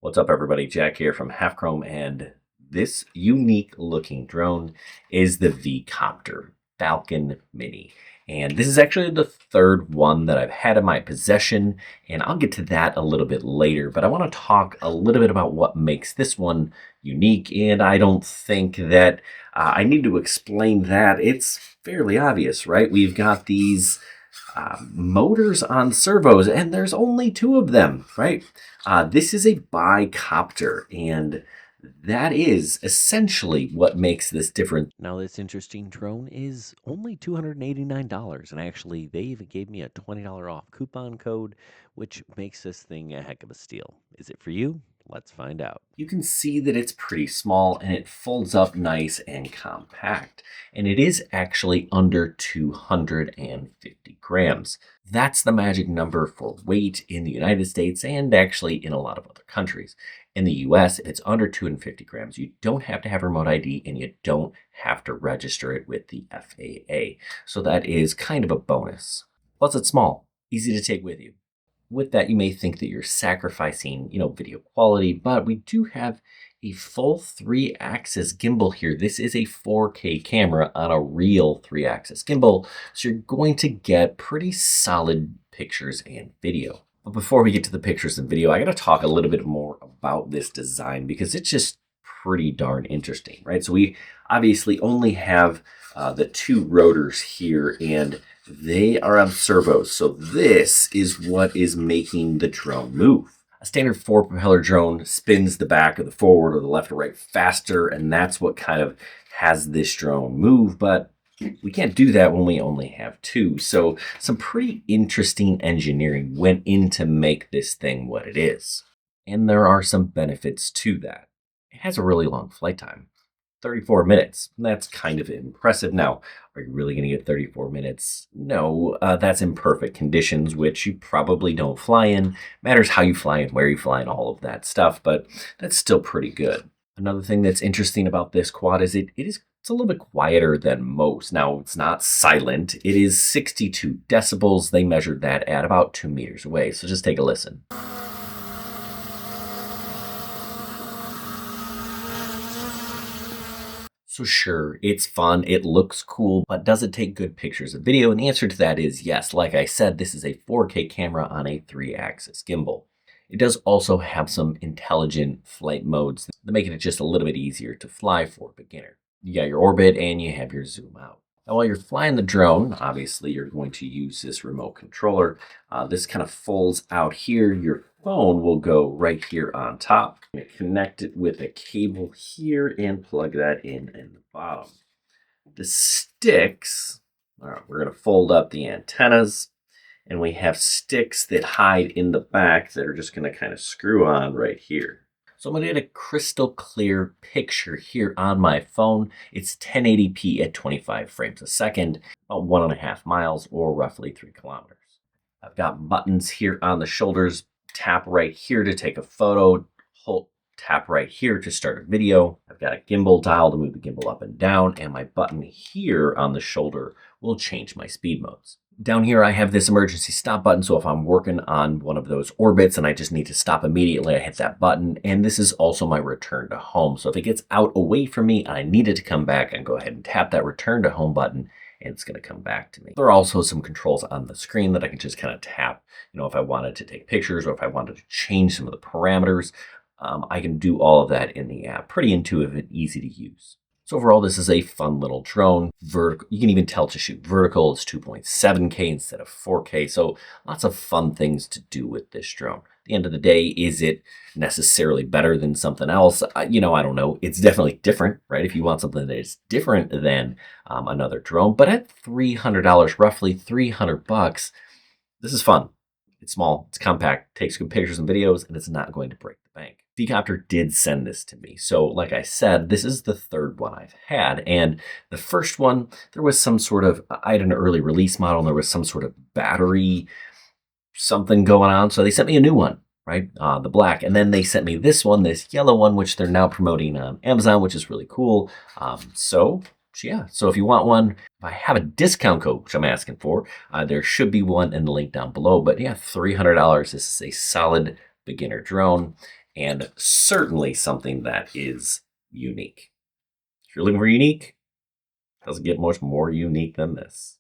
What's up, everybody? Jack here from Half Chrome, and this unique looking drone is the VCOPTER Falcon Mini. And this is actually the third one that I've had in my possession, and I'll get to that a little bit later. But I want to talk a little bit about what makes this one unique, and I don't think that I need to explain that. It's fairly obvious, right? We've got these motors on servos, and there's only two of them, right? This is a Bi-Copter, and that is essentially what makes this different. Now, this interesting drone is only $289, and actually, they even gave me a $20 off coupon code, which makes this thing a heck of a steal. Is it for you? Let's find out. You can see that it's pretty small and it folds up nice and compact. And it is actually under 250 grams. That's the magic number for weight in the United States and actually in a lot of other countries. In the US, if it's under 250 grams, you don't have to have remote ID and you don't have to register it with the FAA. So that is kind of a bonus. Plus, it's small, easy to take with you. With that, you may think that you're sacrificing, video quality, but we do have a full 3-axis gimbal here. This is a 4K camera on a real 3-axis gimbal, so you're going to get pretty solid pictures and video. But before we get to the pictures and video, I got to talk a little bit more about this design because it's just pretty darn interesting, right? So we obviously only have the two rotors here, and they are on servos, so this is what is making the drone move. A standard 4-propeller drone spins the back or the forward or the left or right faster, and that's what kind of has this drone move, but we can't do that when we only have two. So some pretty interesting engineering went in to make this thing what it is. And there are some benefits to that. It has a really long flight time. 34 minutes. That's kind of impressive. Now, are you really going to get 34 minutes? No, that's in perfect conditions, which you probably don't fly in. Matters how you fly and where you fly and all of that stuff, but that's still pretty good. Another thing that's interesting about this quad is it's a little bit quieter than most. Now, it's not silent. It is 62 decibels. They measured that at about 2 meters away, so just take a listen. So sure, it's fun, it looks cool, but does it take good pictures and video? And the answer to that is yes. Like I said, this is a 4K camera on a 3-axis gimbal. It does also have some intelligent flight modes that make it just a little bit easier to fly for a beginner. You got your orbit and you have your zoom out. Now, while you're flying the drone, obviously you're going to use this remote controller. This kind of folds out here. Your phone will go right here on top. Connect it with a cable here and plug that in the bottom. The sticks, all right, we're going to fold up the antennas, and we have sticks that hide in the back that are just going to kind of screw on right here. So I'm going to get a crystal clear picture here on my phone. It's 1080p at 25 frames a second, about 1.5 miles or roughly 3 kilometers. I've got buttons here on the shoulders. Tap right here to take a photo. Tap right here to start a video. I've got a gimbal dial to move the gimbal up and down, and my button here on the shoulder will change my speed modes. Down here, I have this emergency stop button, so if I'm working on one of those orbits and I just need to stop immediately, I hit that button. And this is also my return to home. So if it gets out away from me and I need it to come back, I can go ahead and tap that return to home button, and it's going to come back to me. There are also some controls on the screen that I can just kind of tap, if I wanted to take pictures or if I wanted to change some of the parameters. I can do all of that in the app. Pretty intuitive and easy to use. So overall, this is a fun little drone. Vertical, you can even tell to shoot vertical. It's 2.7K instead of 4K. So lots of fun things to do with this drone. At the end of the day, is it necessarily better than something else? I don't know. It's definitely different, right? If you want something that is different than another drone. But at $300, roughly 300 bucks, this is fun. It's small, it's compact, takes good pictures and videos, and it's not going to break the bank. VCOPTER did send this to me. So like I said, this is the third one I've had. And the first one, there was some sort of, I had an early release model, and there was some sort of battery something going on. So they sent me a new one, right? The black. And then they sent me this one, this yellow one, which they're now promoting on Amazon, which is really cool. So if you want one, if I have a discount code, which I'm asking for, there should be one in the link down below. But yeah, $300. This is a solid beginner drone. and certainly something that is unique. If you're looking for unique, it doesn't get much more unique than this.